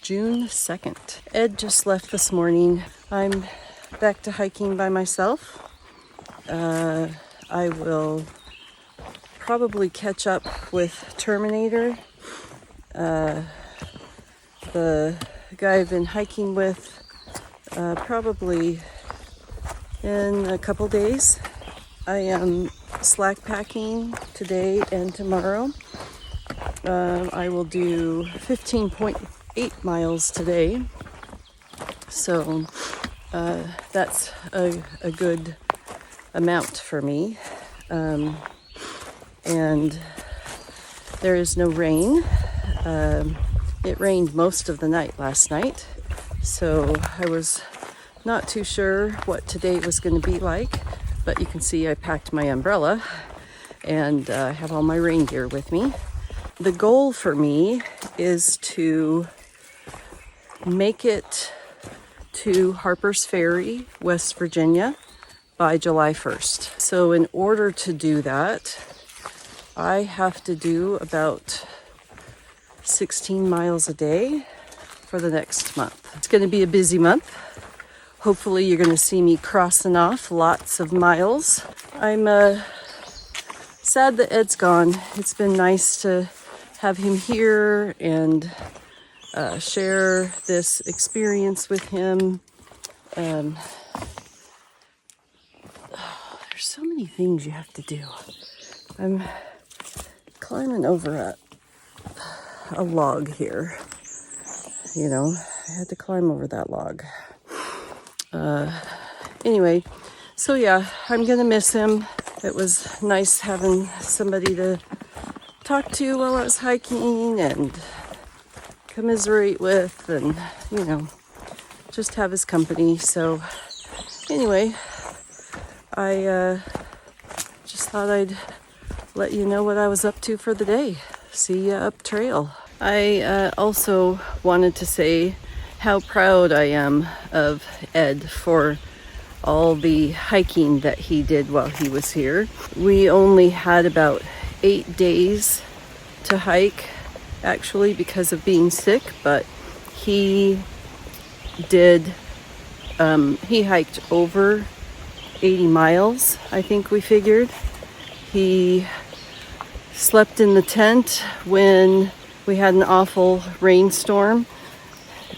June 2nd. Ed just left this morning. I'm back to hiking by myself. I will probably catch up with Terminator, the guy I've been hiking with, probably in a couple days. I am slack packing today and tomorrow. I will do 15.8 miles today, so that's a good amount for me. And there is no rain. It rained most of the night last night, so I was not too sure what today was going to be like, but you can see I packed my umbrella and have all my rain gear with me. The goal for me is to make it to Harper's Ferry, West Virginia, by July 1st. So in order to do that, I have to do about 16 miles a day for the next month. It's going to be a busy month. Hopefully you're going to see me crossing off lots of miles. I'm sad that Ed's gone. It's been nice to have him here and share this experience with him. There's so many things you have to do. I'm climbing over a log here. You know, I had to climb over that log. Anyway, so yeah, I'm gonna miss him. It was nice having somebody to talk to while I was hiking and commiserate with, and you know, just have his company. So anyway, I just thought I'd let you know what I was up to for the day. See ya up trail. I also wanted to say how proud I am of Ed for all the hiking that he did while he was here. We only had about 8 days to hike, actually, because of being sick, but he hiked over 80 miles, I think we figured. He slept in the tent when we had an awful rainstorm,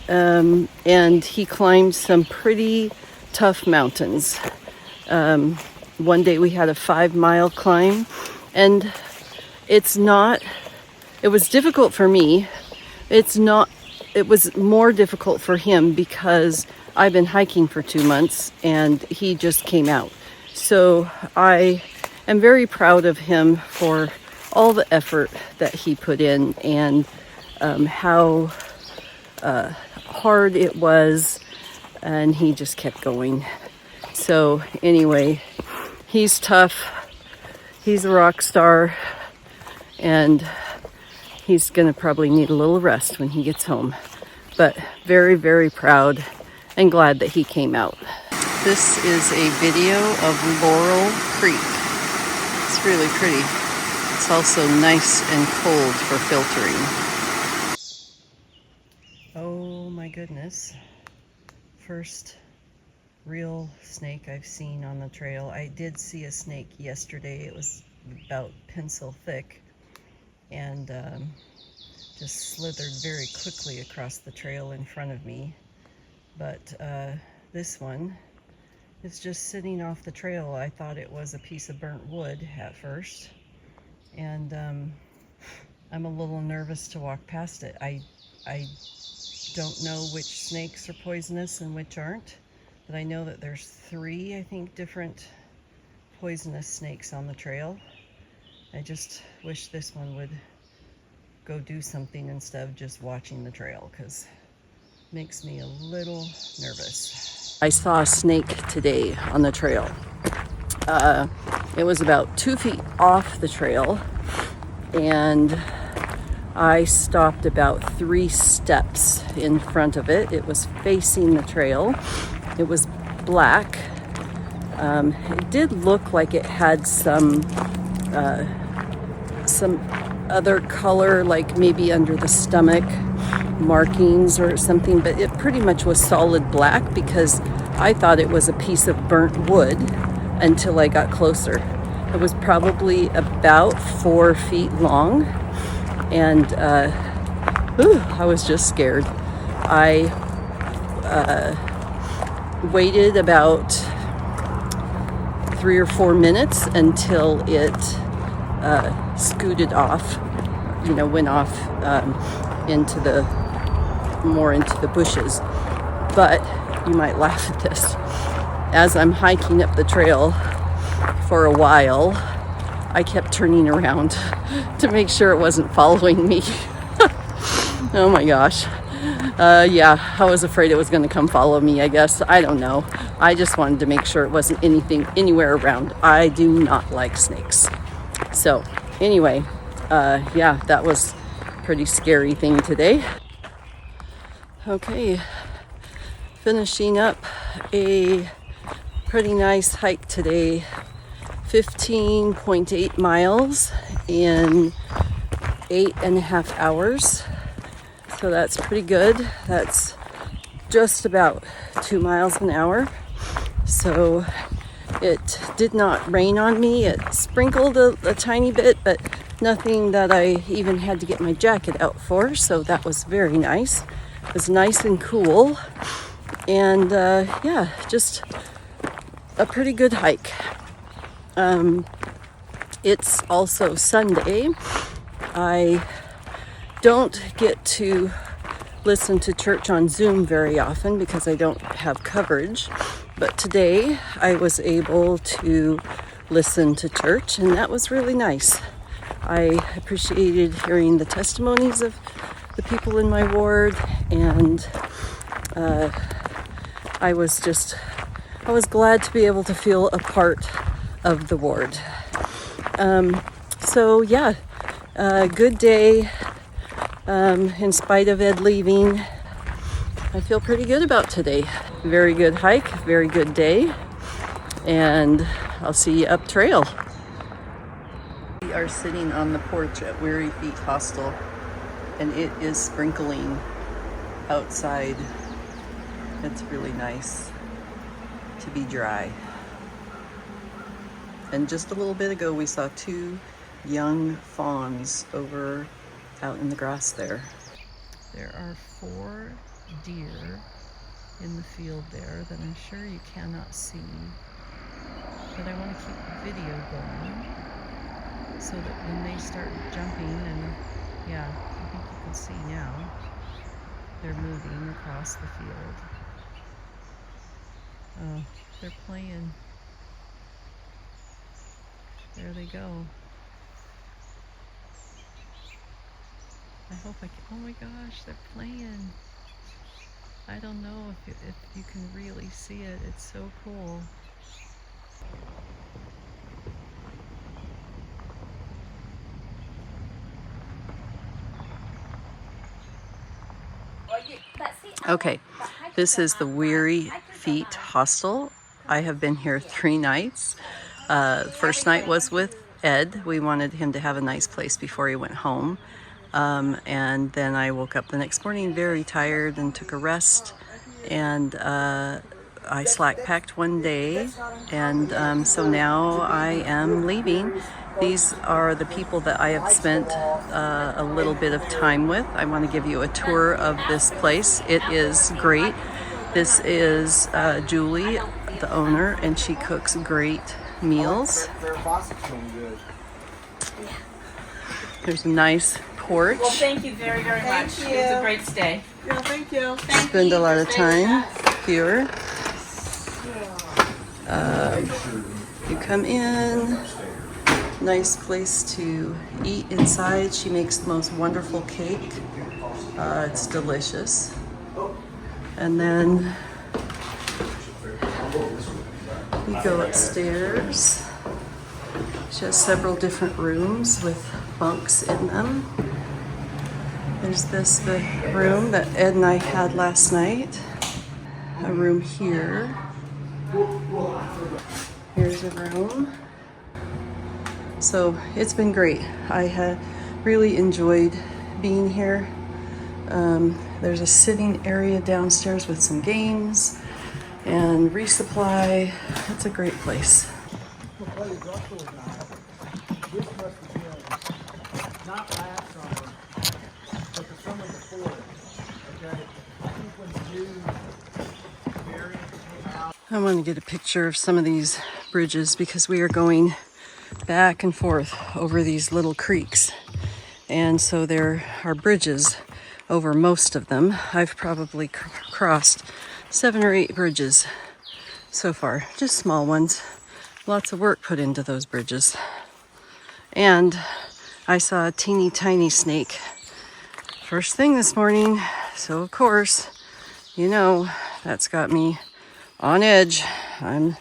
and he climbed some pretty tough mountains. One day we had a 5-mile climb, and it was difficult for me. It was more difficult for him because I've been hiking for 2 months and he just came out. So I am very proud of him for all the effort that he put in, and how hard it was, and he just kept going. So anyway, he's tough. He's a rock star, and he's gonna probably need a little rest when he gets home. But very, very proud and glad that he came out. This is a video of Laurel Creek. It's really pretty. It's also nice and cold for filtering. Oh my goodness. First real snake I've seen on the trail. I did see a snake yesterday. It was about pencil thick and just slithered very quickly across the trail in front of me. But this one is just sitting off the trail. I thought it was a piece of burnt wood at first, and I'm a little nervous to walk past it. I don't know which snakes are poisonous and which aren't, but I know that there's 3, I think, different poisonous snakes on the trail. I just wish this one would go do something instead of just watching the trail, because it makes me a little nervous. I saw a snake today on the trail. It was about 2 feet off the trail, and I stopped about 3 steps in front of it. It was facing the trail. It was black. It did look like it had some other color, like maybe under the stomach, markings or something, but it pretty much was solid black because I thought it was a piece of burnt wood until I got closer. It was probably about 4 feet long, and I was just scared. I waited about 3 or 4 minutes until it scooted off, went off into the bushes. But you might laugh at this. As I'm hiking up the trail for a while, I kept turning around to make sure it wasn't following me. Oh my gosh. Yeah, I was afraid it was going to come follow me, I guess. I don't know. I just wanted to make sure it wasn't anywhere around. I do not like snakes. So anyway, yeah, that was a pretty scary thing today. Okay, finishing up a pretty nice hike today. 15.8 miles in 8.5 hours. So that's pretty good. That's just about 2 miles an hour. So it did not rain on me. It sprinkled a tiny bit, but nothing that I even had to get my jacket out for. So that was very nice. It was nice and cool. And yeah, just a pretty good hike. It's also Sunday. I don't get to listen to church on Zoom very often because I don't have coverage. But today I was able to listen to church, and that was really nice. I appreciated hearing the testimonies of the people in my ward, and I was glad to be able to feel a part of the ward. So yeah, good day. In spite of Ed leaving, I feel pretty good about today. Very good hike, very good day, and I'll see you up trail. We are sitting on the porch at Weary Feet Hostel, and it is sprinkling outside. It's really nice to be dry. And just a little bit ago, we saw 2 young fawns over out in the grass there. There are 4 deer in the field there that I'm sure you cannot see, but I want to keep the video going so that when they start jumping, and yeah, I think you can see now, they're moving across the field. Oh, they're playing. There they go. I hope I can. Oh my gosh, they're playing. I don't know if you can really see it. It's so cool. Okay, this is the Weary Feet Hostel. I have been here 3 nights. First night was with Ed. We wanted him to have a nice place before he went home. And then I woke up the next morning very tired and took a rest. And I slack packed one day. And so now I am leaving. These are the people that I have spent a little bit of time with. I want to give you a tour of this place. It is great. This is Julie, the owner, and she cooks great meals. There's a nice porch. Well, thank you very, very much. It was a great stay. Yeah, thank you. Spend a lot of time here. You come in. Nice place to eat inside. She makes the most wonderful cake. It's delicious. And then we go upstairs. She has several different rooms with bunks in them. There's the room that Ed and I had last night. A room here. Here's a room. So it's been great. I have really enjoyed being here. There's a sitting area downstairs with some games and resupply. It's a great place. I want to get a picture of some of these bridges because we are going back and forth over these little creeks. And so there are bridges over most of them. I've probably crossed 7 or 8 bridges so far, just small ones. Lots of work put into those bridges. And I saw a teeny tiny snake first thing this morning. So of course, you know, that's got me on edge. I'm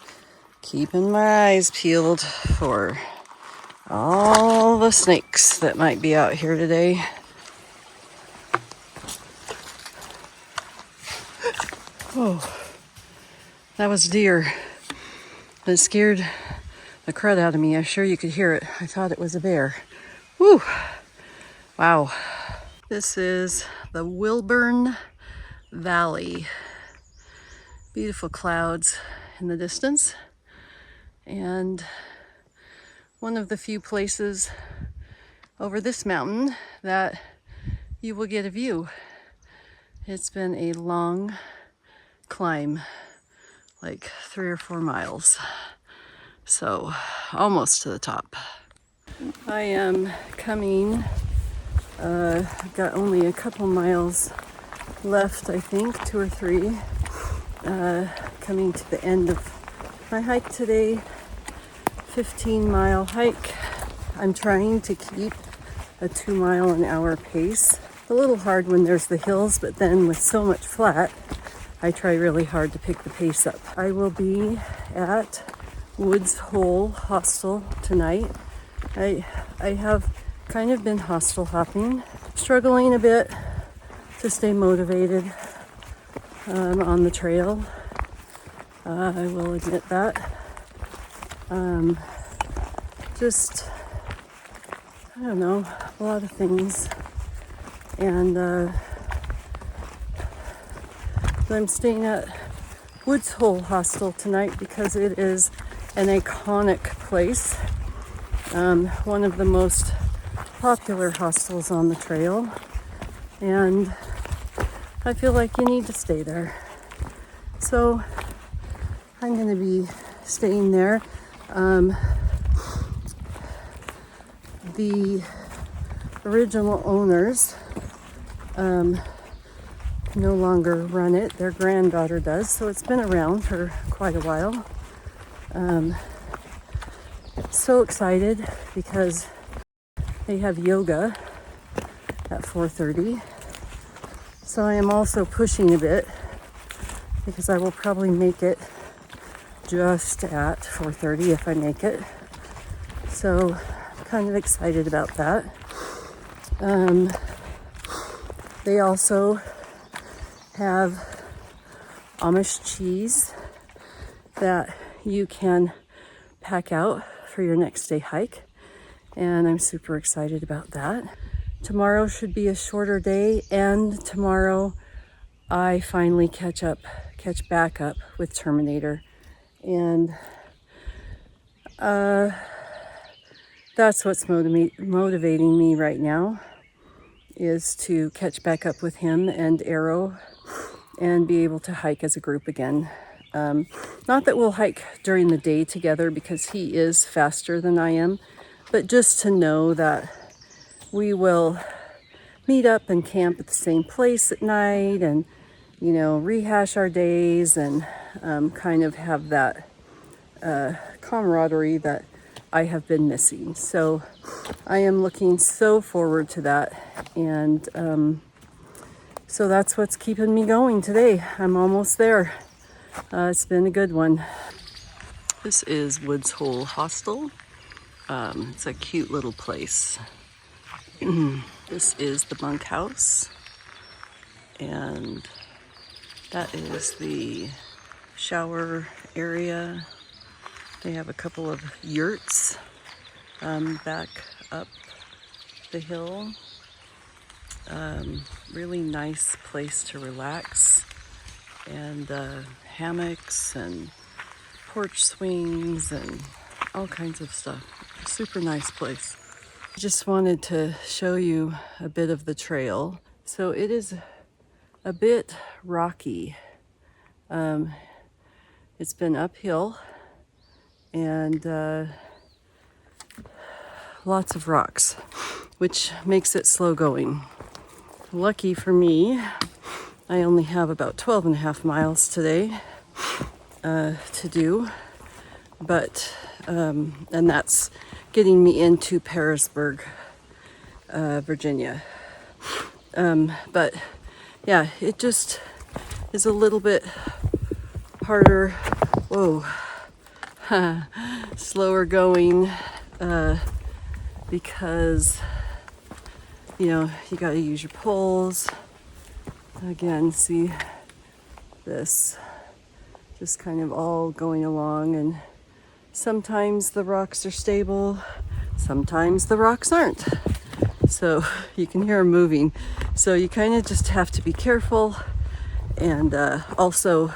keeping my eyes peeled for all the snakes that might be out here today. Oh, that was deer. It scared the crud out of me. I'm sure you could hear it. I thought it was a bear. Woo! Wow. This is the Wilburn Valley. Beautiful clouds in the distance. And one of the few places over this mountain that you will get a view. It's been a long climb, like 3 or 4 miles. So almost to the top. I am coming, I've got only a couple miles left, I think, 2 or 3. Coming to the end of my hike today, 15-mile hike. I'm trying to keep a 2-mile-an-hour pace. A little hard when there's the hills, but then with so much flat, I try really hard to pick the pace up. I will be at Woods Hole Hostel tonight. I have kind of been hostel hopping, struggling a bit to stay motivated on the trail. I will admit that. Just, I don't know, a lot of things. And I'm staying at Woods Hole Hostel tonight because it is an iconic place. One of the most popular hostels on the trail. And I feel like you need to stay there. So I'm going to be staying there. The original owners no longer run it. Their granddaughter does, so it's been around for quite a while. So excited because they have yoga at 4:30. So I am also pushing a bit because I will probably make it just at 4:30 if I make it. So I'm kind of excited about that. They also have Amish cheese that you can pack out for your next day hike, and I'm super excited about that. Tomorrow should be a shorter day, and tomorrow I finally catch back up with Terminator, and that's what's motivating me right now, is to catch back up with him and Arrow and be able to hike as a group again. Not that we'll hike during the day together because he is faster than I am, but just to know that we will meet up and camp at the same place at night and, you know, rehash our days and kind of have that camaraderie that I have been missing. So I am looking so forward to that. And so that's what's keeping me going today. I'm almost there. It's been a good one. This is Woods Hole Hostel. It's a cute little place. This is the bunkhouse, and that is the shower area. They have a couple of yurts back up the hill. Really nice place to relax, and hammocks and porch swings and all kinds of stuff. Super nice place. Just wanted to show you a bit of the trail. So it is a bit rocky. It's been uphill and lots of rocks, which makes it slow going. Lucky for me, I only have about 12 and a half miles today to do, but and that's getting me into Pearisburg, Virginia. But yeah, it just is a little bit harder, whoa, slower going, because you know, you got to use your poles. Again, see this just kind of all going along, and sometimes the rocks are stable, sometimes the rocks aren't. So you can hear them moving. So you kind of just have to be careful, and also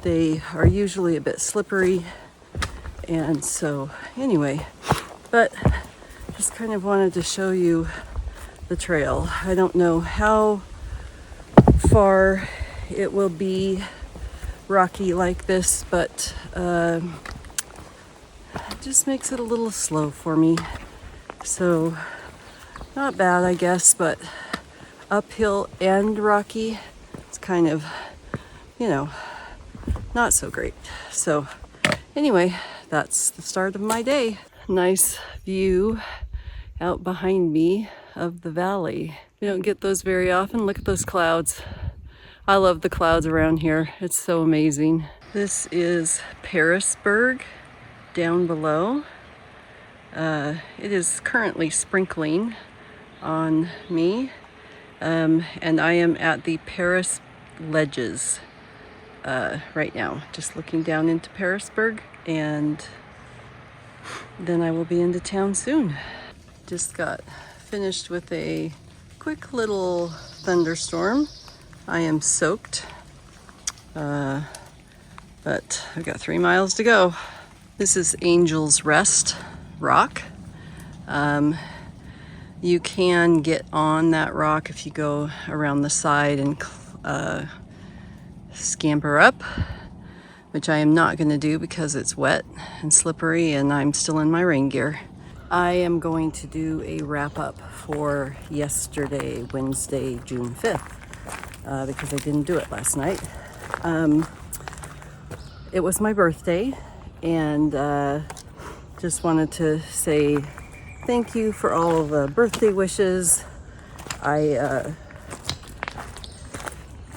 they are usually a bit slippery. And so anyway, but just kind of wanted to show you the trail. I don't know how far it will be rocky like this, but it just makes it a little slow for me. So not bad, I guess, but uphill and rocky, it's kind of, you know, not so great. So anyway, that's the start of my day. Nice view out behind me of the valley. We don't get those very often. Look at those clouds. I love the clouds around here. It's so amazing. This is Pearisburg down below. It is currently sprinkling on me, and I am at the Paris ledges right now, just looking down into Pearisburg, and then I will be into town soon. Just got finished with a quick little thunderstorm. I am soaked, but I've got 3 miles to go. This is Angel's Rest rock. You can get on that rock if you go around the side and scamper up, which I am not going to do because it's wet and slippery and I'm still in my rain gear. I am going to do a wrap up for yesterday, Wednesday, June 5th, because I didn't do it last night. It was my birthday, and just wanted to say thank you for all of the birthday wishes. I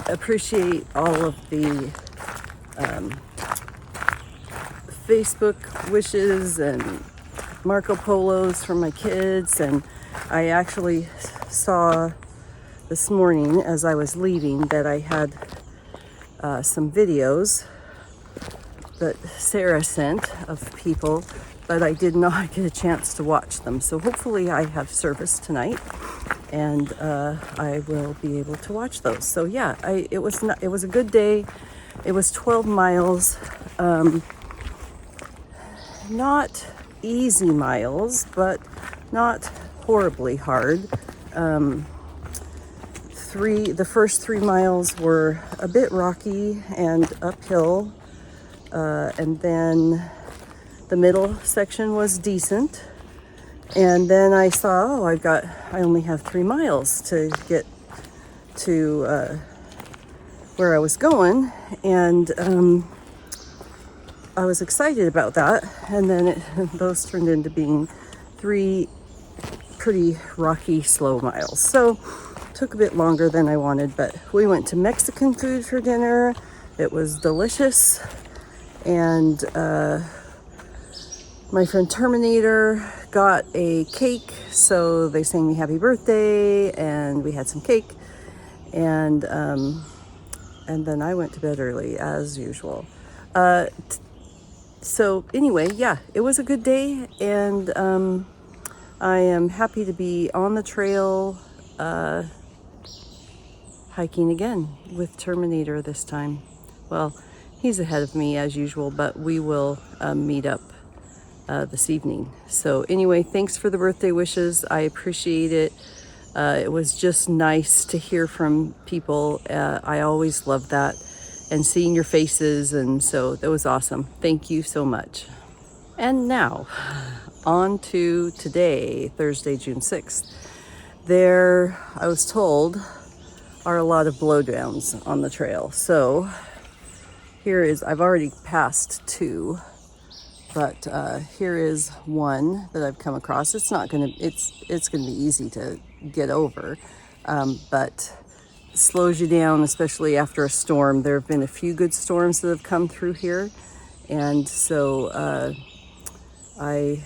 appreciate all of the Facebook wishes and Marco Polos from my kids, and I actually saw this morning as I was leaving that I had some videos that Sarah sent of people, but I did not get a chance to watch them. So hopefully I have service tonight, and I will be able to watch those. So yeah, it was a good day. It was 12 miles, not easy miles, but not horribly hard. The first 3 miles were a bit rocky and uphill, and then the middle section was decent. And then I saw, I only have 3 miles to get to where I was going, and I was excited about that. And then those turned into being 3 pretty rocky, slow miles. So took a bit longer than I wanted, but we went to Mexican food for dinner. It was delicious, and my friend Terminator got a cake, so they sang me happy birthday, and we had some cake, and then I went to bed early as usual. So anyway, yeah, it was a good day, and I am happy to be on the trail hiking again with Terminator this time. Well, he's ahead of me as usual, but we will meet up this evening. So anyway, thanks for the birthday wishes. I appreciate it. It was just nice to hear from people. I always love that, and seeing your faces, and so that was awesome. Thank you so much. And now, on to today, Thursday, June 6th. There, I was told, are a lot of blowdowns on the trail. So here is, I've already passed two, but here is one that I've come across. It's not gonna, it's gonna be easy to get over, but slows you down, especially after a storm. There have been a few good storms that have come through here, and so I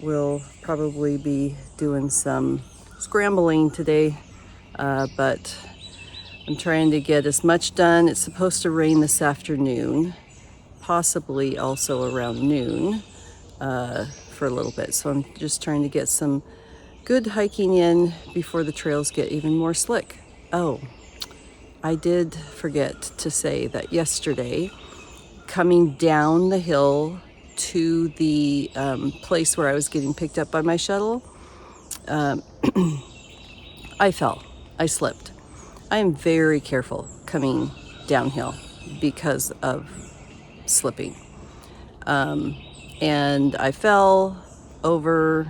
will probably be doing some scrambling today, but I'm trying to get as much done. It's supposed to rain this afternoon, possibly also around noon for a little bit. So I'm just trying to get some good hiking in before the trails get even more slick. Oh, I did forget to say that yesterday, coming down the hill to the place where I was getting picked up by my shuttle, I fell. I slipped. I am very careful coming downhill because of slipping. And I fell over,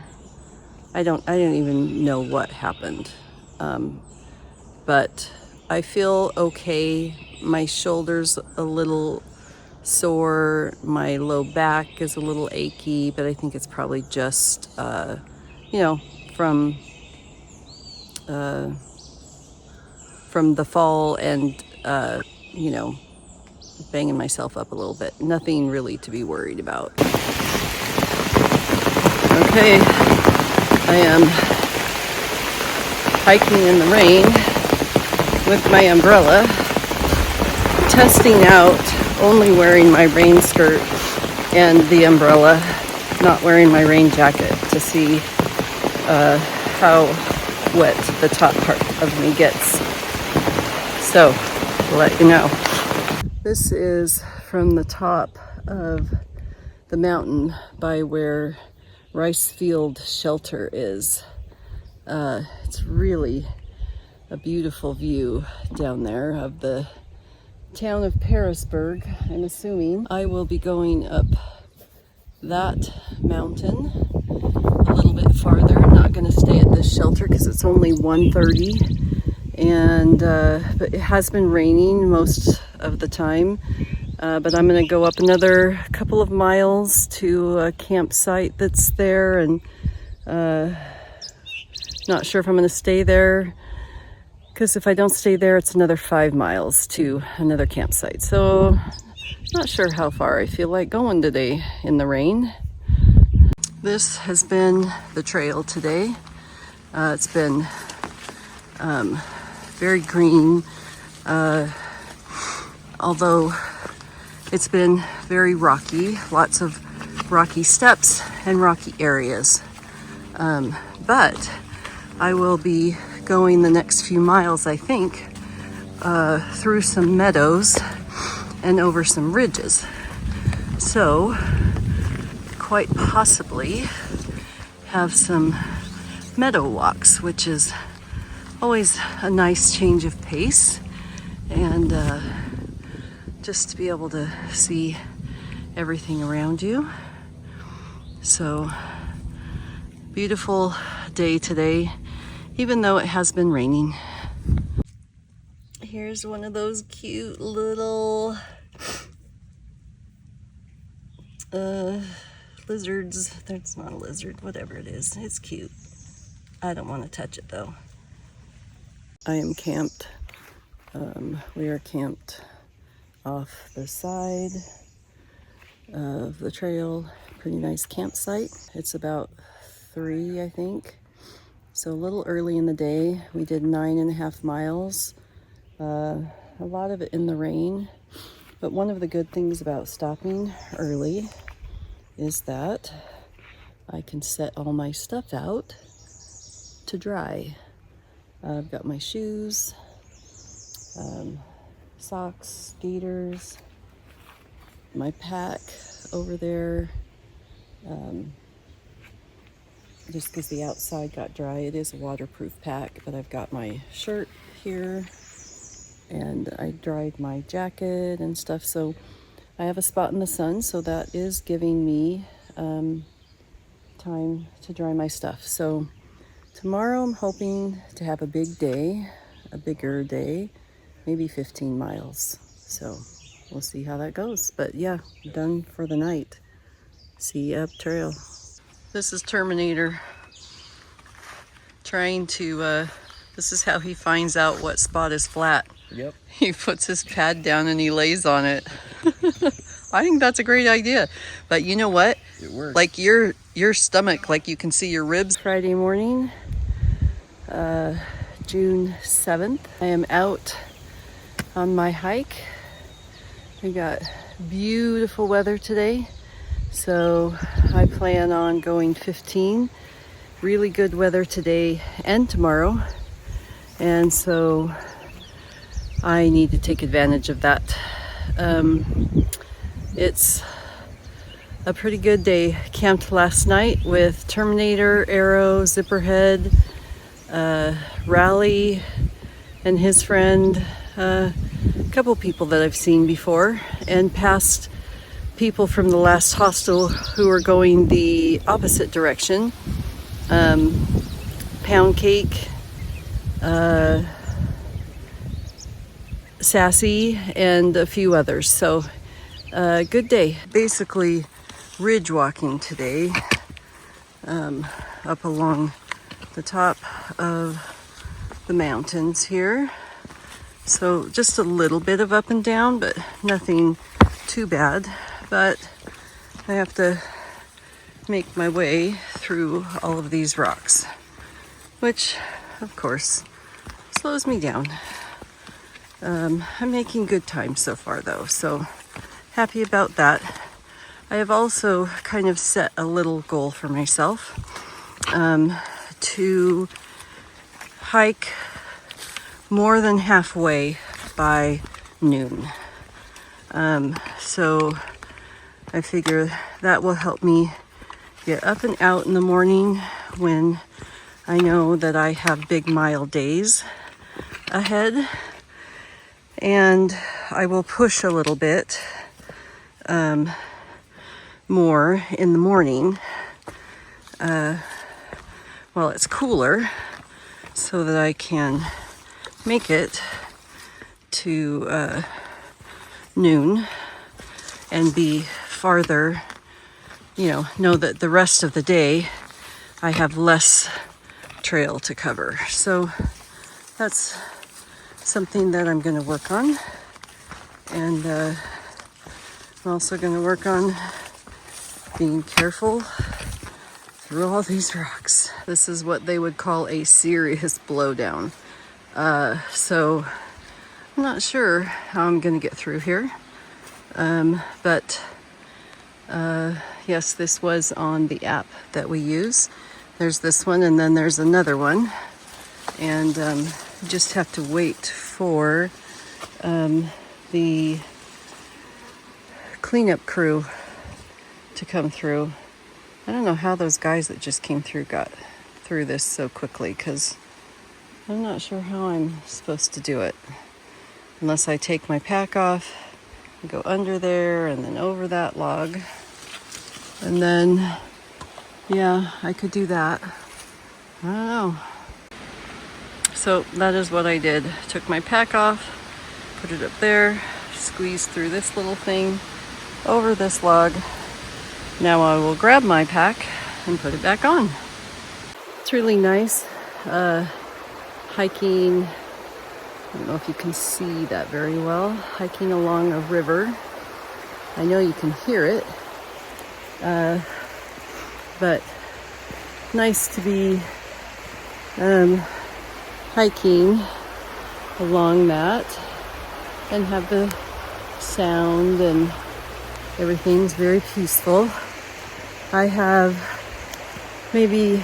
I don't even know what happened. But I feel okay. My shoulder's a little sore. My low back is a little achy, but I think it's probably just, from the fall and, banging myself up a little bit. Nothing really to be worried about. Okay, I am hiking in the rain with my umbrella, testing out only wearing my rain skirt and the umbrella, not wearing my rain jacket, to see how wet the top part of me gets. So, I'll let you know. This is from the top of the mountain by where Rice Field Shelter is. It's really a beautiful view down there of the town of Pearisburg, I'm assuming. I will be going up that mountain a little bit farther. I'm not going to stay at this shelter because it's only 1:30, and but it has been raining most of the time. But I'm going to go up another couple of miles to a campsite that's there, and not sure if I'm going to stay there, because if I don't stay there, it's another 5 miles to another campsite. So not sure how far I feel like going today in the rain. This has been the trail today. It's been very green, although it's been very rocky, lots of rocky steps and rocky areas. But I will be going the next few miles, I think, through some meadows and over some ridges. So quite possibly have some meadow walks, which is always a nice change of pace, and just to be able to see everything around you. So beautiful day today, even though it has been raining. Here's one of those cute little lizards. That's not a lizard, whatever it is. It's cute. I don't want to touch it though. I am camped. We are camped off the side of the trail. Pretty nice campsite. It's about 3, I think. So a little early in the day. We did 9.5 miles. A lot of it in the rain. But one of the good things about stopping early is that I can set all my stuff out to dry. I've got my shoes, socks, gaiters, my pack over there. Just because the outside got dry, it is a waterproof pack, but I've got my shirt here and I dried my jacket and stuff, so I have a spot in the sun, so that is giving me time to dry my stuff. So tomorrow I'm hoping to have a big day, a bigger day, maybe 15 miles. So we'll see how that goes. But yeah, done for the night. See you up trail. This is Terminator trying to, this is how he finds out what spot is flat. Yep. He puts his pad down and he lays on it. I think that's a great idea. But you know what? It works. Like your stomach, like you can see your ribs. Friday morning, June 7th. I am out on my hike. We got beautiful weather today. So I plan on going 15. Really good weather today and tomorrow. And so I need to take advantage of that. It's a pretty good day. Camped last night with Terminator, Arrow, Zipperhead, Raleigh, and his friend. A couple people that I've seen before, and past people from the last hostel who are going the opposite direction. Pound Cake, Sassy, and a few others. So good day. Basically ridge walking today, up along the top of the mountains here. So just a little bit of up and down, but nothing too bad. But I have to make my way through all of these rocks, which of course slows me down. I'm making good time so far though, so happy about that. I have also kind of set a little goal for myself, to hike more than halfway by noon. So I figure that will help me get up and out in the morning when I know that I have big mile days ahead. And I will push a little bit more in the morning while it's cooler, so that I can make it to noon and be farther, know that the rest of the day I have less trail to cover. So that's something that I'm going to work on. And I'm also going to work on being careful through all these rocks. This is what they would call a serious blowdown. So I'm not sure how I'm going to get through here. But yes, this was on the app that we use. There's this one, and then there's another one. And just have to wait for the cleanup crew to come through. I don't know how those guys that just came through got through this so quickly, because I'm not sure how I'm supposed to do it. Unless I take my pack off, go under there, and then over that log. And then, yeah, I could do that. I don't know. So that is what I did. Took my pack off, put it up there, squeezed through this little thing, over this log. Now I will grab my pack and put it back on. It's really nice hiking. I don't know if you can see that very well. Hiking along a river. I know you can hear it. But nice to be hiking along that and have the sound, and everything's very peaceful. I have maybe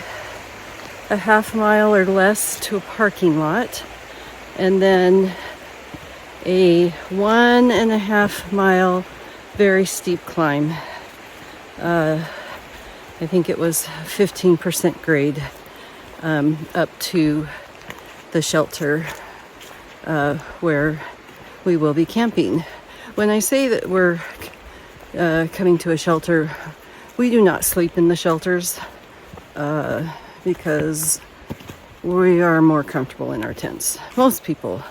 a half mile or less to a parking lot, and then a 1.5 mile very steep climb. I think it was 15% grade up to the shelter where we will be camping. When I say that we're coming to a shelter, we do not sleep in the shelters because we are more comfortable in our tents. Most people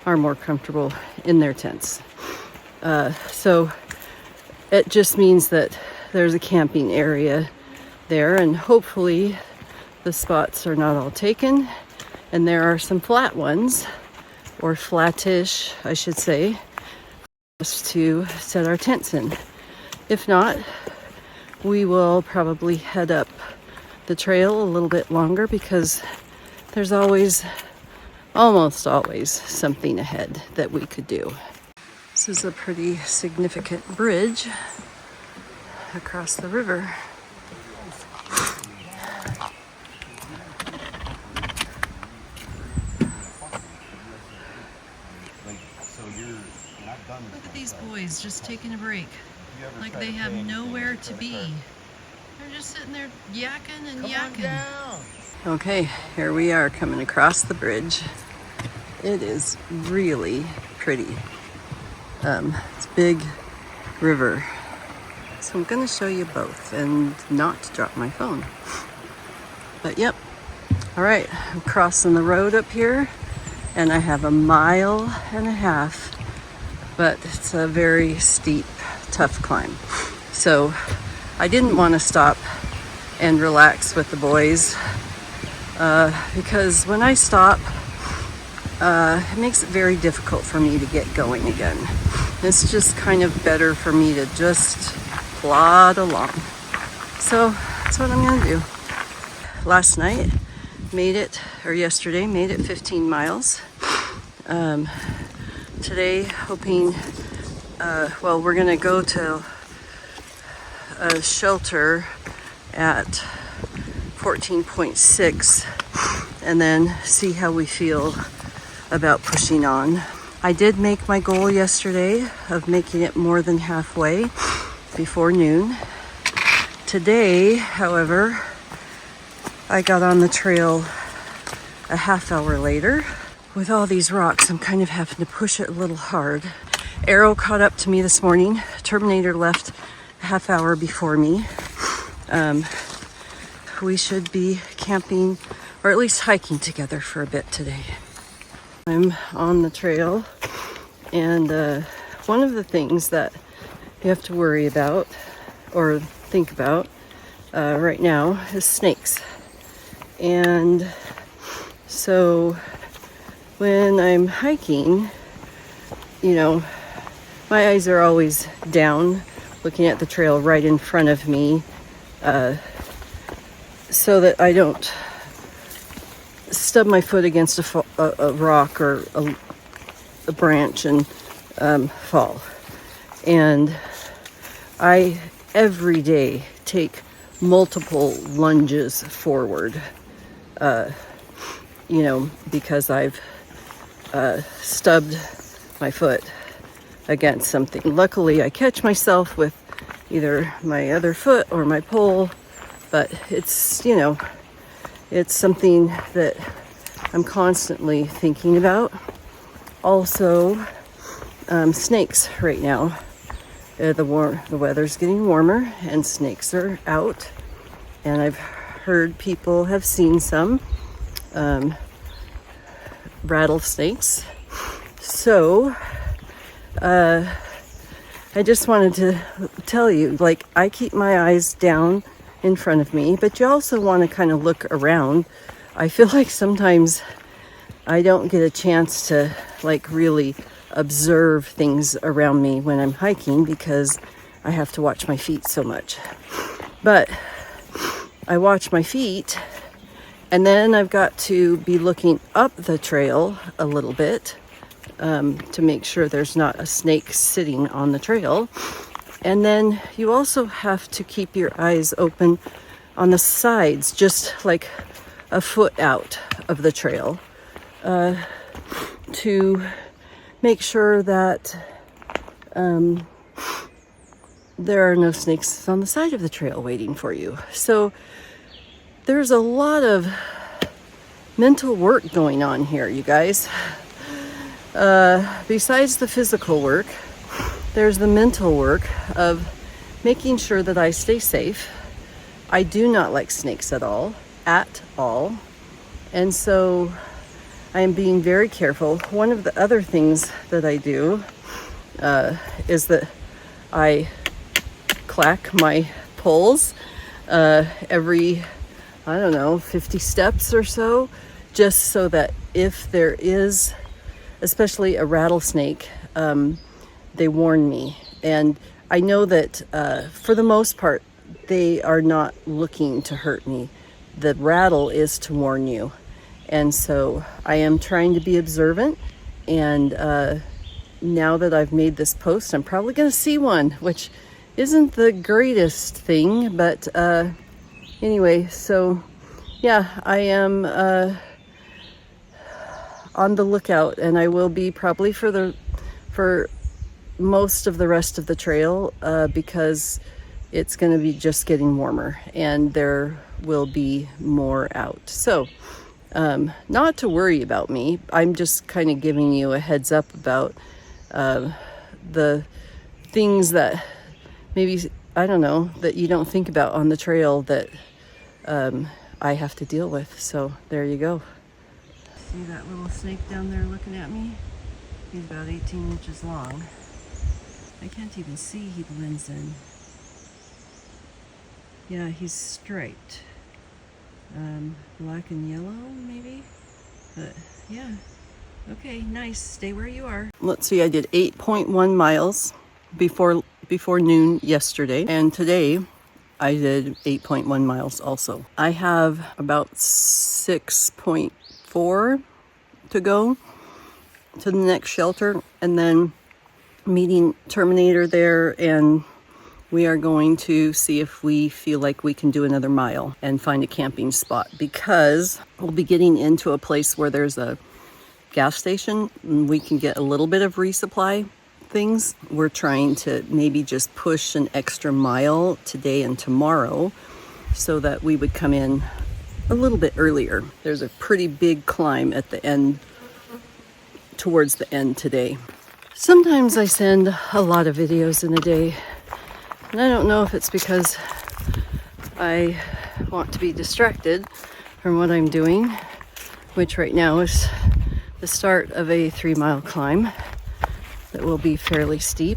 are more comfortable in their tents. So it just means that there's a camping area there, and hopefully the spots are not all taken, and there are some flat ones, or flattish, I should say, just to set our tents in. If not, we will probably head up the trail a little bit longer because there's almost always something ahead that we could do. This is a pretty significant bridge across the river. Look at these boys just taking a break. Like they have nowhere to be. They're just sitting there yakking and yakking. Okay, here we are coming across the bridge. It is really pretty. It's a big river. So I'm gonna show you both and not drop my phone. But yep, all right, I'm crossing the road up here and I have 1.5 miles, but it's a very steep, tough climb. So I didn't want to stop and relax with the boys because when I stop, it makes it very difficult for me to get going again. It's just kind of better for me to just plod along. So that's what I'm gonna do. Last night yesterday made it 15 miles. Today hoping, we're gonna go to a shelter at 14.6 and then see how we feel about pushing on. I did make my goal yesterday of making it more than halfway before noon. Today, however, I got on the trail a half hour later. With all these rocks, I'm kind of having to push it a little hard. Arrow caught up to me this morning. Terminator left a half hour before me. We should be camping, or at least hiking together for a bit today. I'm on the trail, and one of the things that you have to worry about or think about right now is snakes. And so when I'm hiking, my eyes are always down, looking at the trail right in front of me, so that I don't stub my foot against a rock or a branch and fall. And I every day take multiple lunges forward, because I've stubbed my foot against something. Luckily, I catch myself with either my other foot or my pole, but it's something that I'm constantly thinking about. Also, snakes right now. The weather's getting warmer and snakes are out, and I've heard people have seen some rattlesnakes. So I just wanted to tell you, I keep my eyes down in front of me, but you also want to kind of look around. I feel like sometimes I don't get a chance to really observe things around me when I'm hiking because I have to watch my feet so much. But I watch my feet, and then I've got to be looking up the trail a little bit to make sure there's not a snake sitting on the trail. And then you also have to keep your eyes open on the sides, just like a foot out of the trail, to make sure that there are no snakes on the side of the trail waiting for you. So there's a lot of mental work going on here, you guys. Besides the physical work, there's the mental work of making sure that I stay safe. I do not like snakes at all. And so I am being very careful. One of the other things that I do is that I clack my poles every, I don't know, 50 steps or so, just so that if there is, especially a rattlesnake, they warn me. And I know that for the most part, they are not looking to hurt me. The rattle is to warn you. And so I am trying to be observant. And now that I've made this post, I'm probably going to see one, which isn't the greatest thing. But anyway, so yeah, I am on the lookout, and I will be probably for most of the rest of the trail because it's going to be just getting warmer and there will be more out. So not to worry about me. I'm just kind of giving you a heads up about the things that maybe, I don't know, that you don't think about on the trail that I have to deal with. So there you go. See that little snake down there looking at me? He's about 18 inches long. I can't even see, he blends in. Yeah, he's striped. Black and yellow, maybe? But yeah. Okay, nice. Stay where you are. Let's see, I did 8.1 miles before noon yesterday, and today I did 8.1 miles also. I have about 6.4 to go to the next shelter, and then meeting Terminator there, and we are going to see if we feel like we can do another mile and find a camping spot, because we'll be getting into a place where there's a gas station and we can get a little bit of resupply things. We're trying to maybe just push an extra mile today and tomorrow so that we would come in a little bit earlier. There's a pretty big climb at the end, towards the end today. Sometimes I send a lot of videos in a day, and I don't know if it's because I want to be distracted from what I'm doing, which right now is the start of a 3-mile climb that will be fairly steep.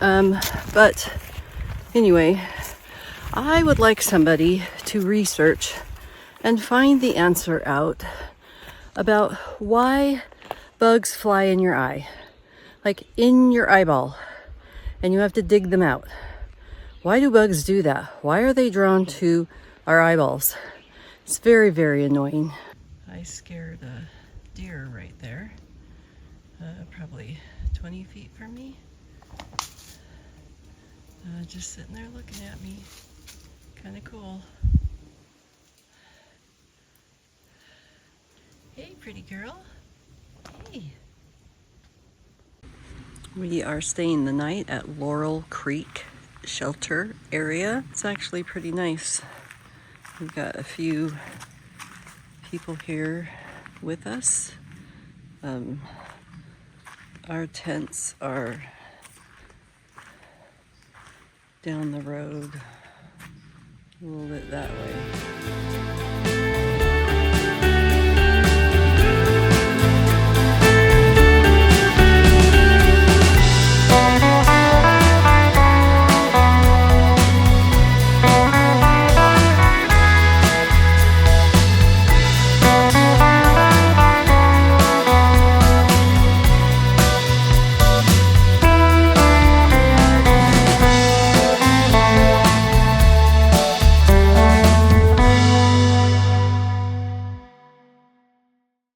But anyway, I would like somebody to research and find the answer out about why bugs fly in your eye, like in your eyeball, and you have to dig them out. Why do bugs do that? Why are they drawn to our eyeballs? It's very, very annoying. I scared a deer right there, probably 20 feet from me. Just sitting there looking at me. Kind of cool. Hey, pretty girl. Hey. We are staying the night at Laurel Creek shelter area. It's actually pretty nice. We've got a few people here with us. Our tents are down the road a little bit that way.